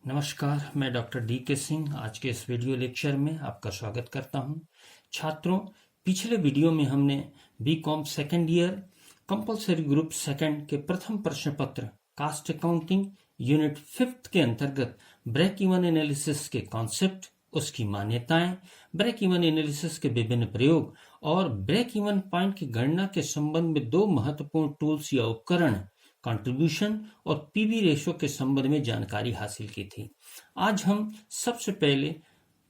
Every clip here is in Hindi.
नमस्कार, मैं डॉक्टर डी के सिंह आज के इस वीडियो लेक्चर में आपका स्वागत करता हूं। छात्रों, पिछले वीडियो में हमने BCom second year compulsory group second के प्रथम प्रश्न पत्र कास्ट अकाउंटिंग यूनिट 5 के अंतर्गत ब्रेक इवन एनालिसिस के कॉन्सेप्ट, उसकी मान्यताएं, ब्रेक इवन एनालिसिस के विभिन्न प्रयोग और ब्रेक इवन पॉइंट की गणना के संबंध में दो महत्वपूर्ण टूल्स या उपकरण कंट्रीब्यूशन और पीवी रेशो के संबंध में जानकारी हासिल की थी। आज हम सबसे पहले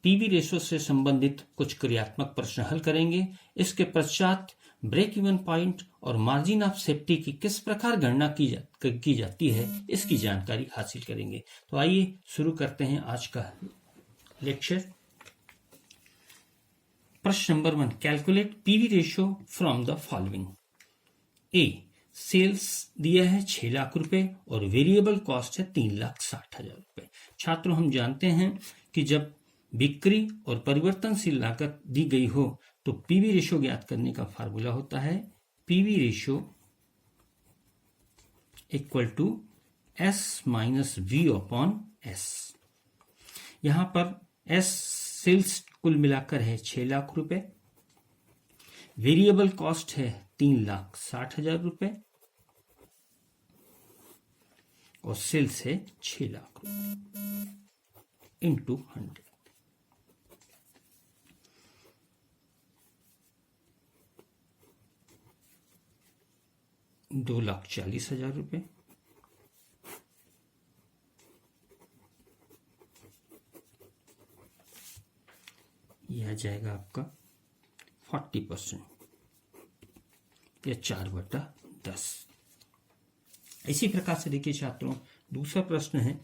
पीवी रेशो से संबंधित कुछ क्रियात्मक प्रश्न हल करेंगे। इसके पश्चात ब्रेक इवन पॉइंट और मार्जिन ऑफ सेफ्टी की किस प्रकार गणना की जाती है, इसकी जानकारी हासिल करेंगे। तो आइए शुरू करते हैं आज का लेक्चर। प्रश्न number 1, calculate PV ratio from the following. A, sales दिया है 6 लाख रुपए और वेरिएबल कॉस्ट है 3,60,000 रुपए। छात्रों, हम जानते हैं कि जब बिक्री और परिवर्तनशील लागत दी गई हो तो पीवी रेशो ज्ञात करने का फार्मूला होता है PV ratio equal to S minus V upon S. यहां पर एस सेल्स कुल मिलाकर है 6 लाख रुपए, वेरिएबल कॉस्ट है 3,60,000 रुपए और सेल्स है 6 लाख रुपए इंटू 100। ₹2,40,000 यह आ जाएगा आपका 40% या 4/10। इसी प्रकार से देखिए छात्रों, दूसरा प्रश्न है,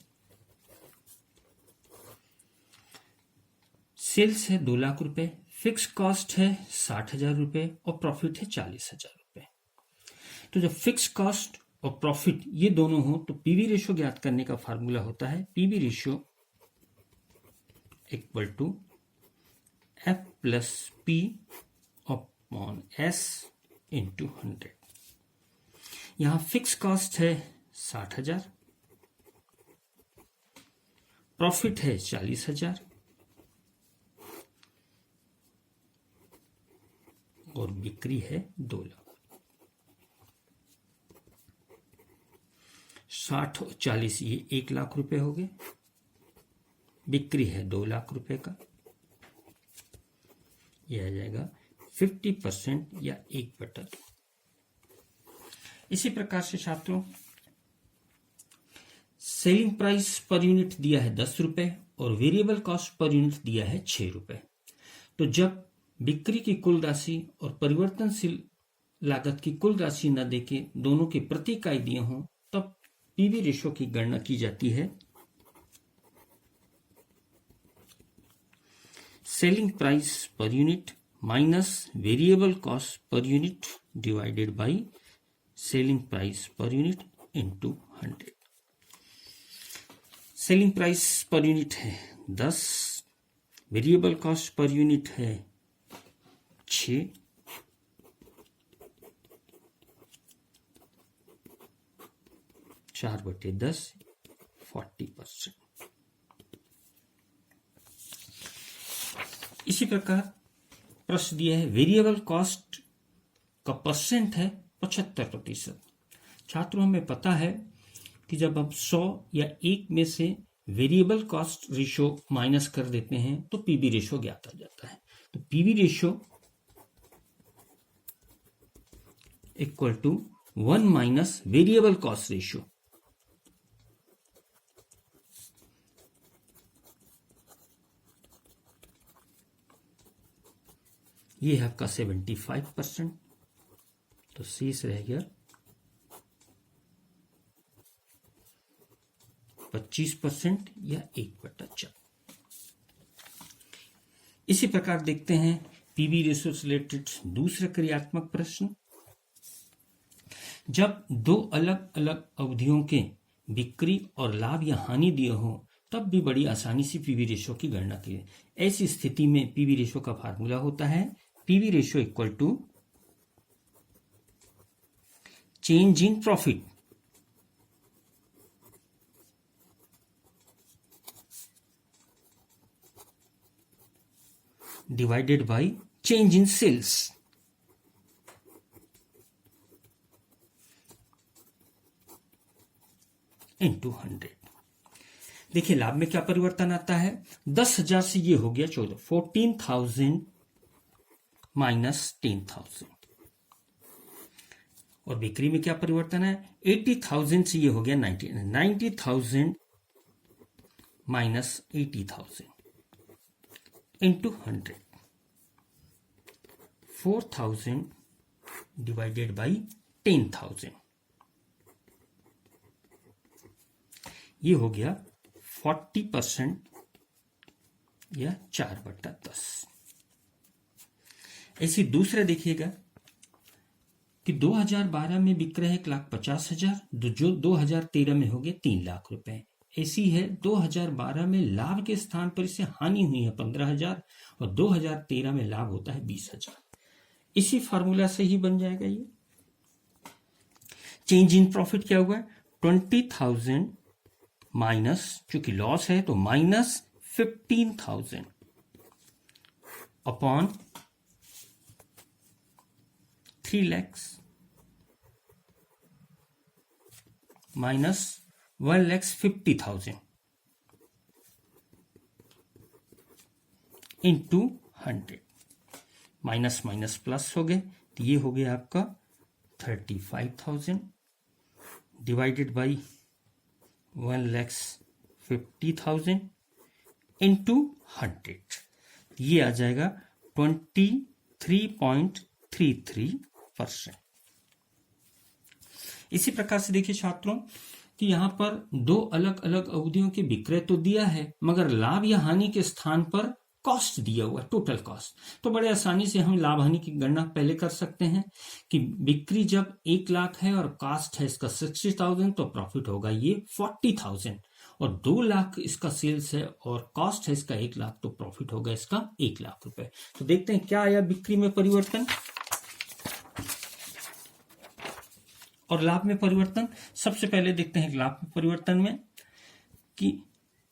सेल्स है 2 लाख रुपए, फिक्स कॉस्ट है 60,000 रुपए और प्रॉफिट है 40,000 रुपए। तो जब फिक्स कॉस्ट और प्रॉफिट ये दोनों हो तो पीवी रेशो ज्ञात करने का फार्मूला होता है PV ratio equal to F plus P upon S into 100। यहां फिक्स कॉस्ट है 60,000, प्रॉफिट है 40,000 और बिक्री है 2 लाख। 60 और 40 ये 1 लाख रुपए हो गए, बिक्री है 2 लाख रुपए का। यह आ जाएगा 50% या 1/2। इसी प्रकार से छात्रों, सेलिंग प्राइस पर यूनिट दिया है 10 रुपए और वेरिएबल कॉस्ट पर यूनिट दिया है 6 रुपए। तो जब बिक्री की कुल राशि और परिवर्तनशील लागत की कुल राशि न देके दोनों की प्रति इकाई दिए हों तब पीवी रेशो की गणना की जाती है selling price per unit minus variable cost per unit divided by selling price per unit into 100। Selling price per unit है 10, वेरिएबल कॉस्ट पर यूनिट है 6, 4/10 40%। इसी प्रकार प्रश्न दिया है, वेरिएबल कॉस्ट का परसेंट है 75%। छात्रों, हमें पता है कि जब हम 100 या 1 में से वेरिएबल कॉस्ट रेशो माइनस कर देते हैं तो पीवी रेशो ज्ञात हो जाता है। तो PV ratio equal to 1 minus variable cost ratio. ये है आपका 75%, तो शेष रह गया 25% या 1/4। इसी प्रकार देखते हैं पीवी रेशो से रिलेटेड दूसरा क्रियात्मक प्रश्न। जब दो अलग अलग अवधियों के बिक्री और लाभ या हानि दिए हो तब भी बड़ी आसानी से पीवी रेशो की गणना की। ऐसी स्थिति में पीवी रेशो का फार्मूला होता है PV ratio equal to change in profit divided by change in sales. Into 100। देखिए लाभ में क्या परिवर्तन आता है, 10,000 से ये हो गया 14, 14,000 माइनस 10,000। और बिक्री में क्या परिवर्तन है, 80,000 से ये हो गया 90,000 माइनस 80,000 इंटू 100। 4,000 डिवाइडेड बाई 10,000, ये हो गया 40% या 4/10। ऐसी दूसरा देखिएगा कि 2012 में बिक रहे 1,50,000, जो 2013 में हो गए 3 लाख रुपए। ऐसी है 2012 में लाभ के स्थान पर इससे हानि हुई है 15,000 और 2013 में लाभ होता है 20,000। इसी फार्मूला से ही बन जाएगा ये। चेंज इन प्रॉफिट क्या हुआ, 20,000 माइनस, चूंकि लॉस है तो minus 15,000 upon 3 lakhs minus 1,50,000 into 100। Minus minus plus हो गए तो ये हो गया आपका 35,000 डिवाइडेड बाई 1,50,000 इंटू 100, ये आ जाएगा 23.33%। इसी प्रकार से देखिए छात्रों कि यहां पर 2 अलग अलग अवधियों के विक्रय तो दिया है, मगर लाभ या हानि के स्थान पर कॉस्ट दिया हुआ, टोटल कॉस्ट। तो बड़े आसानी से हम लाभ हानि की गणना पहले कर सकते हैं कि बिक्री जब 1 लाख है और कॉस्ट है इसका 60,000 तो प्रॉफिट होगा ये 40,000, और 2 लाख इसका सेल्स है और कॉस्ट है इसका 1 लाख तो प्रॉफिट होगा इसका 1 लाख रुपए। तो देखते हैं क्या आया बिक्री में परिवर्तन और लाभ में परिवर्तन। सबसे पहले देखते हैं लाभ में परिवर्तन में कि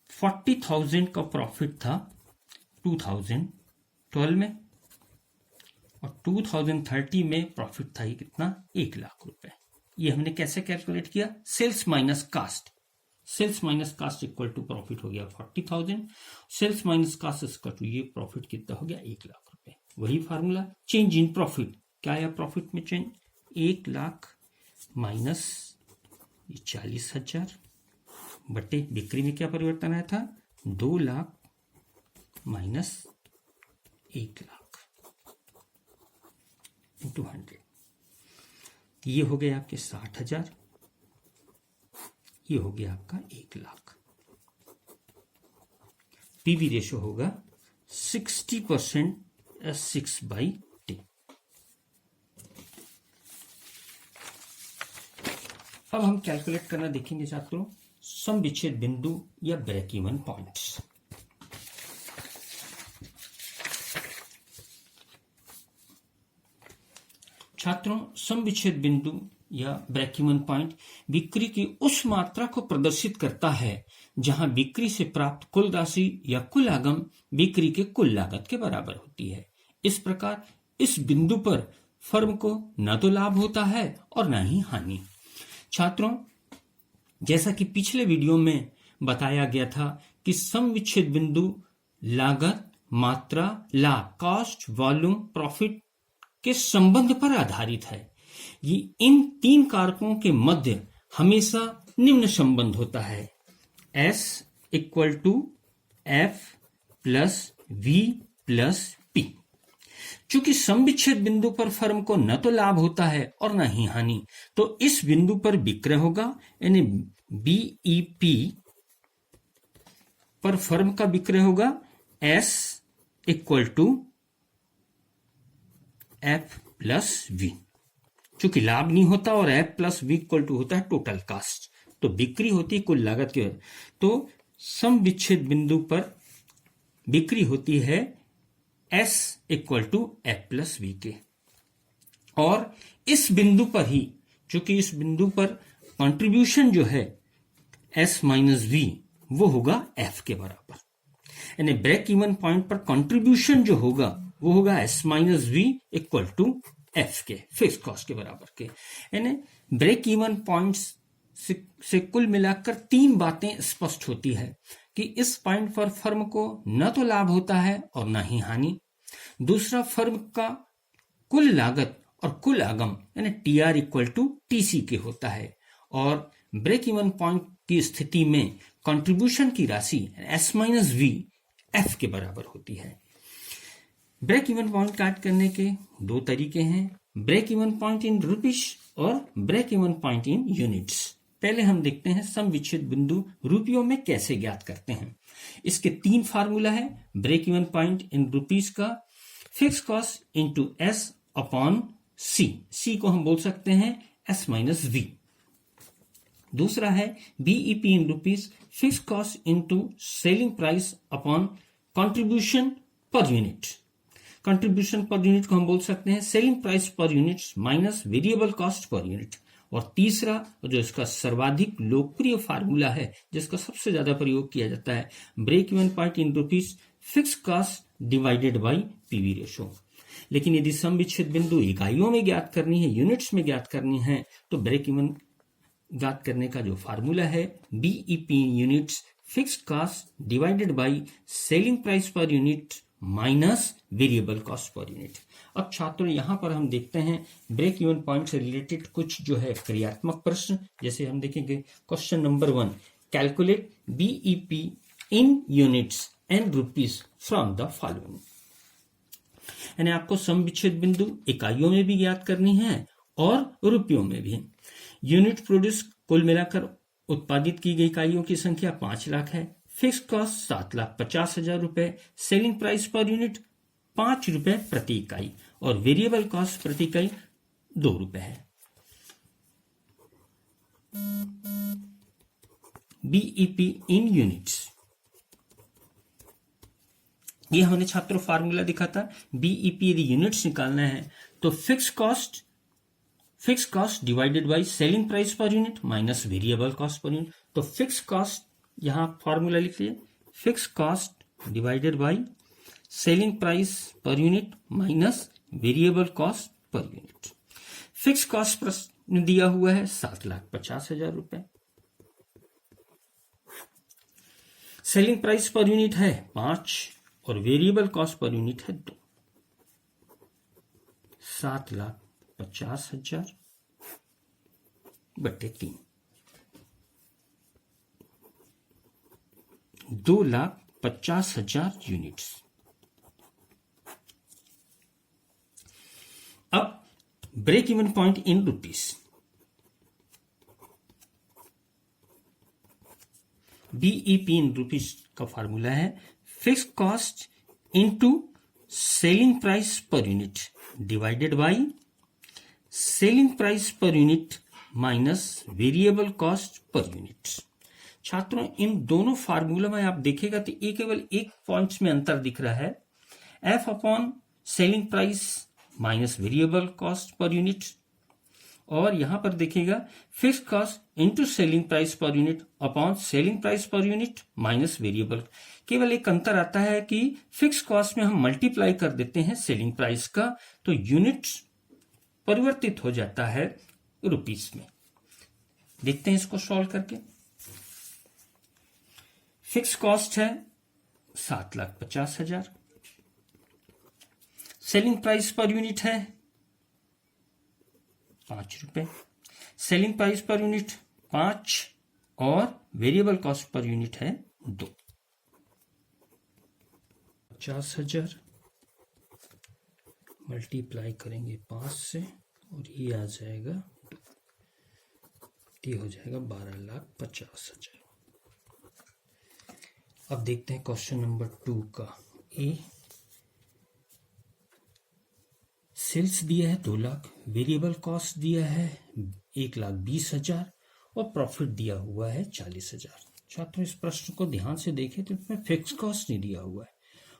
40,000 का प्रॉफिट था 2012 में और 2030 में प्रॉफिट था ये कितना, 1 लाख रुपए। ये हमने कैसे कैलकुलेट किया, sales minus cost. Sales minus cost equal to profit हो गया 40,000, sales minus cost equal to ये प्रॉफिट कितना हो गया 1 लाख रुपए। वही फार्मूला चेंज इन प्रॉफिट, क्या आया प्रॉफिट में चेंज, 1 लाख माइनस 40,000 बटे बिक्री में क्या परिवर्तन आया था, 2 लाख माइनस 1 लाख इंटू 100, ये हो गया आपके 60,000, ये हो गया आपका 1 लाख। पीवी रेशो होगा 60% 6/10। अब हम कैलकुलेट करना देखेंगे छात्रों सम विच्छेद बिंदु या ब्रेक इवन पॉइंट्स। छात्रों सम विच्छेद बिंदु या ब्रेक इवन पॉइंट बिक्री की उस मात्रा को प्रदर्शित करता है जहां बिक्री से प्राप्त कुल राशि या कुल आगम बिक्री के कुल लागत के बराबर होती है। इस प्रकार इस बिंदु पर फर्म को न तो लाभ होता है और न ही हानि। छात्रों जैसा कि पिछले वीडियो में बताया गया था कि सम विच्छेद बिंदु लागत, मात्रा, लाभ, कॉस्ट, वॉल्यूम, प्रॉफिट के संबंध पर आधारित है। ये इन 3 कारकों के मध्य हमेशा निम्न संबंध होता है, S equal to F plus V plus P। चूंकि समविच्छेद बिंदु पर फर्म को न तो लाभ होता है और न ही हानि, तो इस बिंदु पर विक्रय होगा, यानी BEP पर फर्म का विक्रय होगा S equal to F plus V। चूंकि लाभ नहीं होता और F plus V equal to होता है टोटल कास्ट, तो बिक्री होती है कुल लागत की। तो सम विच्छेद बिंदु पर बिक्री होती है S equal to F plus V के, और इस बिंदु पर ही, चूंकि इस बिंदु पर कंट्रीब्यूशन जो है S माइनस V वो होगा F के बराबर। यानी ब्रेक इवन पॉइंट पर कंट्रीब्यूशन जो होगा वो होगा S minus V equal to F के, फिक्स कॉस्ट के बराबर के। यानी ब्रेक इवन पॉइंट से कुल मिलाकर तीन बातें स्पष्ट होती है कि इस पॉइंट पर फर्म को न तो लाभ होता है और न ही हानि। दूसरा, फर्म का कुल लागत और कुल आगम यानी TR इक्वल टू TC के होता है। और ब्रेक इवन पॉइंट की स्थिति में कंट्रीब्यूशन की राशि S माइनस वी एफ के बराबर होती है। ब्रेक इवन पॉइंट काट करने के दो तरीके हैं, break even point in rupees और break even point in units. पहले हम देखते हैं सम विच्छेद बिंदु रुपयों में कैसे ज्ञात करते हैं। इसके तीन फार्मूला है। Break even point in rupees का fix cost into S upon C को हम बोल सकते हैं एस माइनस वी। दूसरा है BEP in rupees fix cost into selling price upon contribution per unit. Contribution per unit को हम बोल सकते हैं selling price per unit minus variable cost per unit. और तीसरा, जो इसका सर्वाधिक लोकप्रिय फार्मूला है, जिसका सबसे ज्यादा प्रयोग किया जाता है, break even point in rupees fix cost divided by PV ratio. लेकिन यदि सम विच्छेद बिंदु इकाइयों में ज्ञात करनी है, यूनिट्स में ज्ञात करनी है, तो ब्रेक इवन ज्ञात करने का जो फार्मूला है BEP units fix cost divided by selling price per unit minus variable cost per unit. अब छात्रों यहां पर हम देखते हैं ब्रेक इवन पॉइंट से रिलेटेड कुछ जो है क्रियात्मक प्रश्न। जैसे हम देखेंगे question number 1, calculate BEP in units and rupees from the following. यानी आपको सम विच्छेद बिंदु इकाइयों में भी ज्ञात करनी है और रुपयों में भी। यूनिट प्रोड्यूस कुल मिलाकर उत्पादित की गई इकाइयों की संख्या 5 लाख है। फिक्स कॉस्ट 7,50,000 रुपए। सेलिंग प्राइस पर यूनिट 5 रुपए प्रति इकाई और वेरिएबल कॉस्ट प्रति इकाई 2 रुपए है। बीईपी इन यूनिट्स, ये हमने छात्रों फार्मूला दिखा था। बीईपी यदि यूनिट्स निकालना है तो fix cost divided by selling price per unit minus variable cost per unit. तो फिक्स कॉस्ट, यहां फॉर्मूला लिख लिए, fix cost divided by selling price per unit minus variable cost per unit. Fix cost प्रश्न दिया हुआ है 7,50,000 रुपए। सेलिंग प्राइस पर यूनिट है 5 और वेरिएबल कॉस्ट पर यूनिट है 2। 7,50,000 बटे 3, 2,50,000 यूनिट्स। अब break even point in rupees. BEP in rupees का फार्मूला है fix cost into selling price per unit divided by selling price per unit minus variable cost per unit. छात्रों इन दोनों फार्मूला में आप देखेगा तो ये केवल एक पॉइंट्स में अंतर दिख रहा है, F upon selling price minus variable cost per unit. और यहां पर देखिएगा fix cost into selling price per unit upon selling price per unit minus variable. केवल एक अंतर आता है कि फिक्स कॉस्ट में हम मल्टीप्लाई कर देते हैं सेलिंग प्राइस का, तो यूनिट परिवर्तित हो जाता है रुपीस में। देखते हैं इसको सॉल्व करके। फिक्स कॉस्ट है 7,50,000, सेलिंग प्राइस पर यूनिट है 5 रुपए, सेलिंग प्राइस पर यूनिट 5 और वेरिएबल कॉस्ट पर यूनिट है 2। 50,000 मल्टीप्लाई करेंगे 5 से और ये आ जाएगा 2, ये हो जाएगा 12,50,000। अब देखते हैं क्वेश्चन नंबर 2 का। ए सेल्स दिया है 2 लाख, वेरिएबल कॉस्ट दिया है 1,20,000 और प्रॉफिट दिया हुआ है 40,000। छात्रों इस प्रश्न को ध्यान से देखें तो इसमें फिक्स कॉस्ट नहीं दिया हुआ है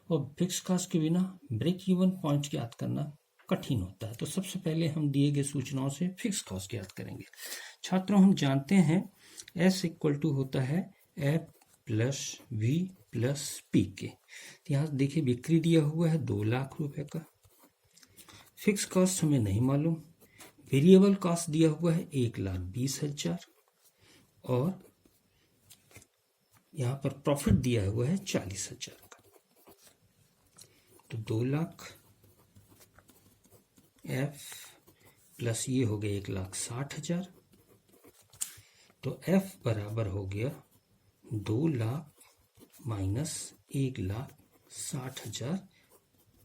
और फिक्स कॉस्ट के बिना ब्रेक इवन पॉइंट ज्ञात करना कठिन होता है। तो सबसे पहले हम दिए गए सूचनाओं से फिक्स कॉस्ट ज्ञात करेंगे। छात्रों हम जानते हैं S इक्वल टू होता है प्लस वी प्लस पी के। तो यहाँ देखिए बिक्री दिया हुआ है 2 लाख रुपए का, फिक्स कॉस्ट हमें नहीं मालूम, वेरिएबल कॉस्ट दिया हुआ है 1,20,000 और यहाँ पर प्रॉफिट दिया हुआ है 40,000 का। तो 2 लाख एफ प्लस ये हो गया 1,60,000, तो एफ बराबर हो गया 2 लाख माइनस 1,60,000,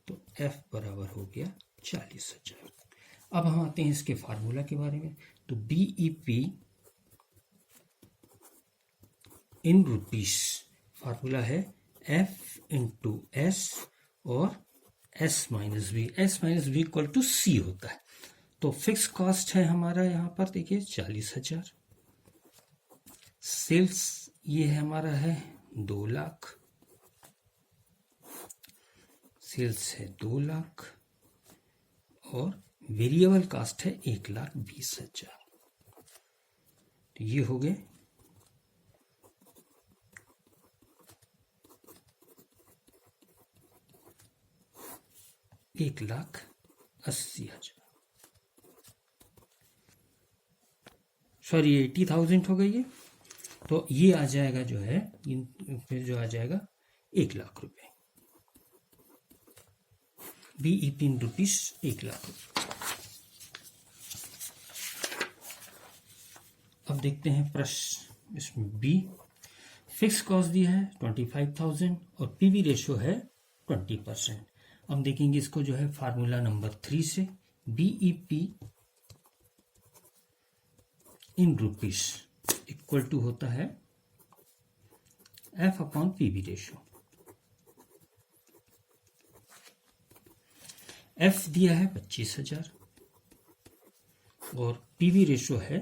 तो एफ बराबर हो गया 40,000। अब हम आते हैं इसके फार्मूला के बारे में। तो बीईपी इन रुपीस, फार्मूला है एफ इंटू एस और S minus B, S minus B equal to C होता है। तो फिक्स कॉस्ट है हमारा यहाँ पर देखिए 40,000, सेल्स ये है हमारा है 2 लाख, सेल्स है 2 लाख और वेरिएबल कॉस्ट है 1,20,000। तो ये हो गए 1,80,000, सॉरी 80,000 हो गई है। तो ये आ जाएगा जो है फिर जो आ जाएगा 1 लाख रुपए, बीईपी इन रुपीस 1 लाख रुपए। अब देखते हैं प्रश्न इसमें बी, फिक्स कॉस्ट दिया है 25,000 और पीवी रेशो है 20%। हम देखेंगे इसको जो है फार्मूला नंबर 3 से, BEP in rupees equal to होता है F upon PV ratio. F दिया है 25,000 और पीवी रेशो है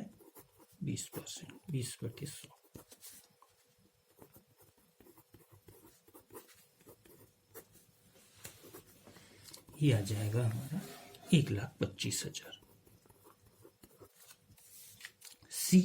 20%, 20%। ये आ जाएगा हमारा 1,25,000। सी,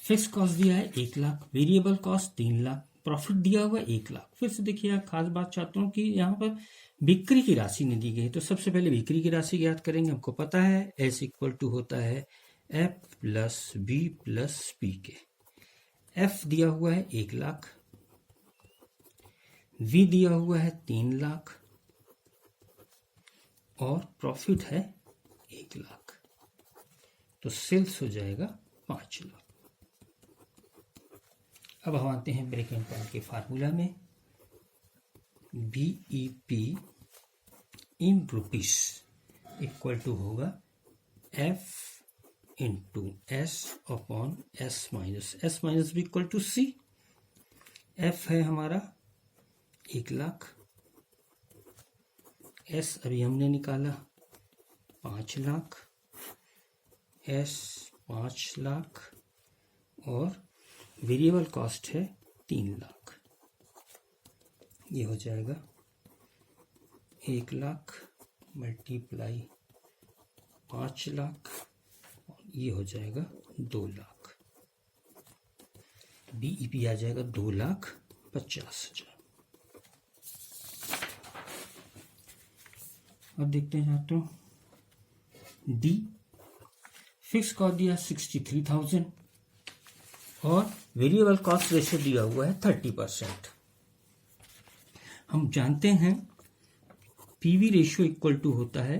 फिक्स कॉस्ट दिया है 1 lakh, variable cost 3 lakh, profit दिया हुआ 1 लाख। फिर से देखिए आप खास बात चाहता हूं कि यहाँ पर बिक्री की राशि नहीं दी गई, तो सबसे पहले बिक्री की राशि ज्ञात करेंगे। हमको पता है एस इक्वल टू होता है F plus B plus P के। एफ दिया हुआ है 1 लाख, वी दिया हुआ है 3 लाख और प्रॉफिट है 1 लाख, तो सेल्स हो जाएगा 5 लाख। अब हम आते हैं ब्रेक एंड पॉइंट के फार्मूला में, BEP in rupees equal to होगा F into S upon S minus B equal to C. एफ है हमारा 1 लाख, एस अभी हमने निकाला 5 लाख, एस 5 लाख और वेरिएबल कॉस्ट है 3 लाख। ये हो जाएगा 1 लाख मल्टीप्लाई 5 लाख, ये हो जाएगा 2 लाख। बीईपी आ जाएगा 2,50,000। अब देखते हैं छात्रों डी, फिक्स कॉस्ट दिया 63,000 और वेरिएबल कॉस्ट रेशियो दिया हुआ है 30%। हम जानते हैं पीवी रेशियो इक्वल टू होता है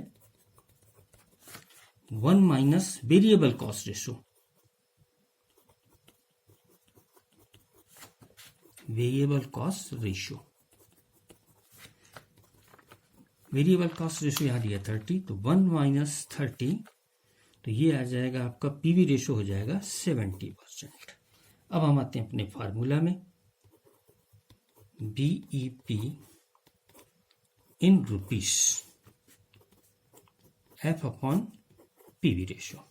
1 minus variable cost ratio. Variable cost ratio यहां दिया 30, तो 1 माइनस 30, तो ये आ जाएगा आपका पीवी रेशियो हो जाएगा 70%। अब हम आते हैं अपने फार्मूला में, BEP in rupees F upon PV ratio.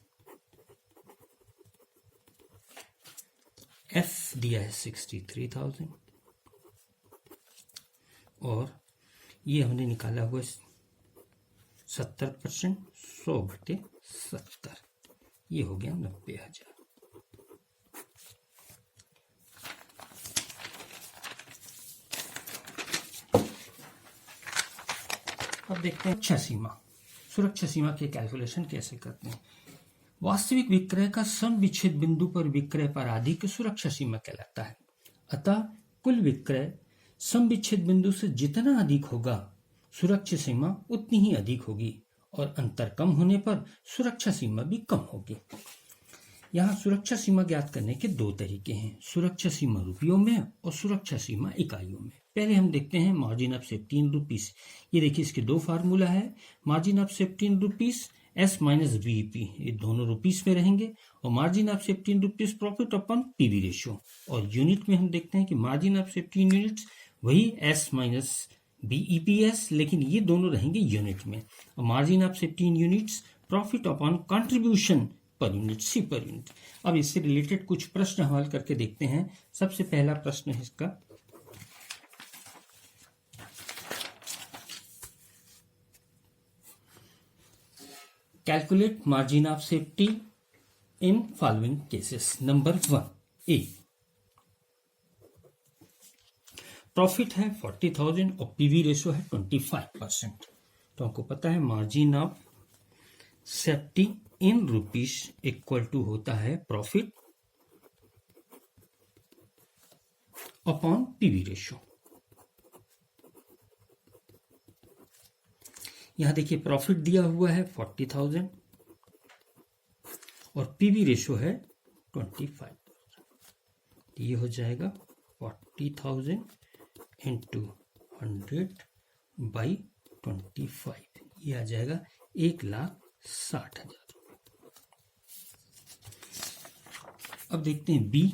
F दिया है 63,000 और ये हमने निकाला हुआ 70%, 100/70, ये हो गया 90,000। अब देखते हैं सुरक्षा सीमा के कैलकुलेशन कैसे करते हैं। वास्तविक विक्रय का सम विच्छेद बिंदु पर विक्रय पर अधिक सुरक्षा सीमा कहलाता है। अतः कुल विक्रय सम विच्छेद बिंदु से जितना अधिक होगा सुरक्षा सीमा उतनी ही अधिक होगी और अंतर कम होने पर सुरक्षा सीमा भी कम होगी। यहाँ सुरक्षा सीमा ज्ञात करने के दो तरीके हैं, सुरक्षा सीमा रुपयों में और सुरक्षा सीमा इकाइयों में। पहले हम देखते हैं margin of safety in rupees. ये देखिए इसके दो फार्मूला है, margin of safety in rupees S minus BEP, ये दोनों रुपीस में रहेंगे, और margin of safety in rupees profit upon PV ratio. और यूनिट में हम देखते हैं कि margin of safety in units वही एस माइनस बीईपीएस, लेकिन ये दोनों रहेंगे यूनिट में। और margin of safety in units profit upon contribution per unit, C per unit. अब इससे रिलेटेड कुछ प्रश्न हल करके देखते हैं। सबसे पहला प्रश्न है इसका, calculate margin of safety in following cases. Number 1 A, profit है 40,000 और पीवी रेशो है 25%। तो हमको पता है margin of safety in rupees equal to होता है प्रॉफिट अपॉन पीवी रेशो। यहां देखिए प्रॉफिट दिया हुआ है 40,000 और पीवी रेशो है 25,000। ये हो जाएगा 40,000 इंटू 100 बाई 25, ये आ जाएगा 1,60,000। अब देखते हैं बी,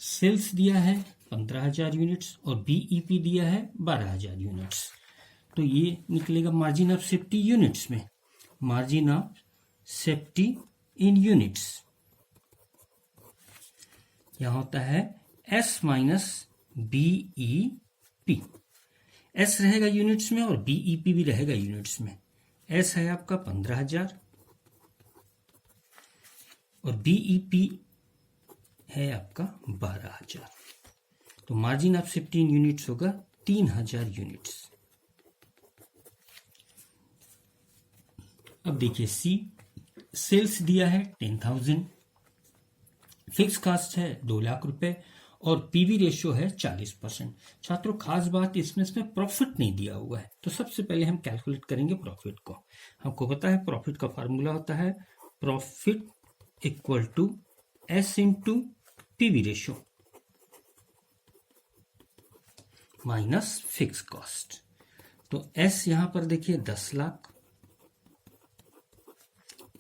सेल्स दिया है 15,000 यूनिट्स और बीईपी दिया है 12,000 यूनिट्स। तो ये निकलेगा मार्जिन ऑफ सेफ्टी यूनिट्स में, margin of safety in units यहां होता है एस माइनस बीईपी। एस रहेगा यूनिट्स में और बीईपी भी रहेगा यूनिट्स में। एस है आपका 15,000 और बीईपी है आपका 12,000। तो margin of safety in units होगा 3,000 यूनिट्स। अब देखिए सी, सेल्स दिया है 10,000, फिक्स कॉस्ट है 2 लाख रुपए और पीवी रेशियो है 40%। छात्रों खास बात इसमें प्रॉफिट नहीं दिया हुआ है, तो सबसे पहले हम कैलकुलेट करेंगे प्रॉफिट को। हमको पता है प्रॉफिट का फार्मूला होता है profit equal to S into PV ratio minus fix cost. तो एस यहां पर देखिए 10 लाख,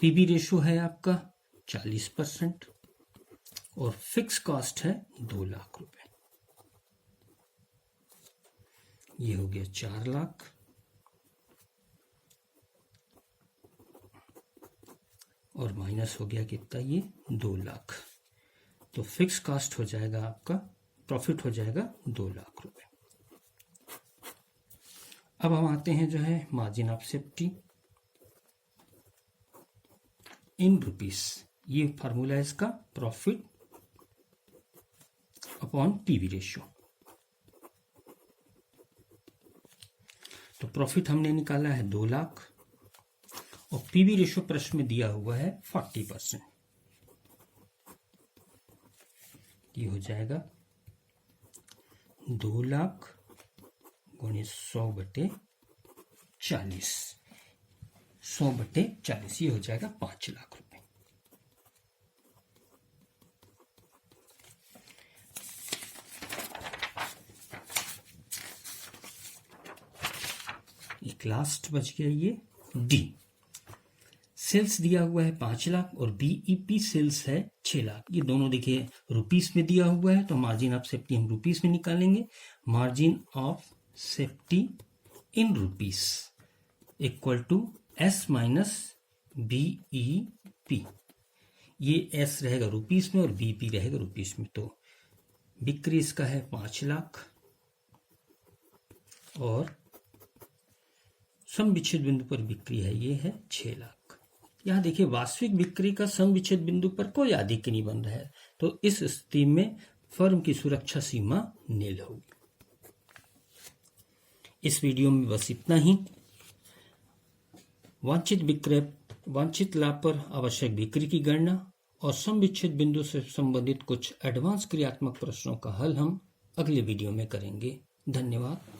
पीवी रेशियो है आपका 40% और फिक्स कॉस्ट है 2 लाख रुपए। ये हो गया 4 लाख और माइनस हो गया कितना, ये 2 लाख। तो फिक्स कॉस्ट हो जाएगा आपका, प्रॉफिट हो जाएगा 2 लाख रुपए। अब हम आते हैं जो है margin of safety in rupees. ये फार्मूला है इसका प्रॉफिट अपॉन पीवी रेशियो। तो प्रॉफिट हमने निकाला है 2 लाख और पीवी रेशियो प्रश्न में दिया हुआ है 40%। ये हो जाएगा 2 लाख गुणे 100/40, 100/40, ये हो जाएगा 5 लाख रुपए। एक लास्ट बच गया ये डी, सेल्स दिया हुआ है 5 लाख और बीईपी सेल्स है 6 लाख। ये दोनों देखिए रुपीस में दिया हुआ है, तो मार्जिन ऑफ सेफ्टी हम रुपीस में निकालेंगे। Margin of safety in rupees equal to S minus BEP. ये एस रहेगा रुपीस में और बीपी रहेगा रुपीस में। तो बिक्री इसका है 5 लाख और सम विच्छेद बिंदु पर बिक्री है ये है 6 लाख। यहां देखिए वास्तविक बिक्री का सम विच्छेद बिंदु पर कोई अधिक नहीं बन रहा है, तो इस स्थिति में फर्म की सुरक्षा सीमा नील होगी। इस वीडियो में बस इतना ही। वांछित विक्रय, वांछित लाभ पर आवश्यक बिक्री की गणना और सम विच्छेद बिंदु से संबंधित कुछ एडवांस क्रियात्मक प्रश्नों का हल हम अगले वीडियो में करेंगे। धन्यवाद।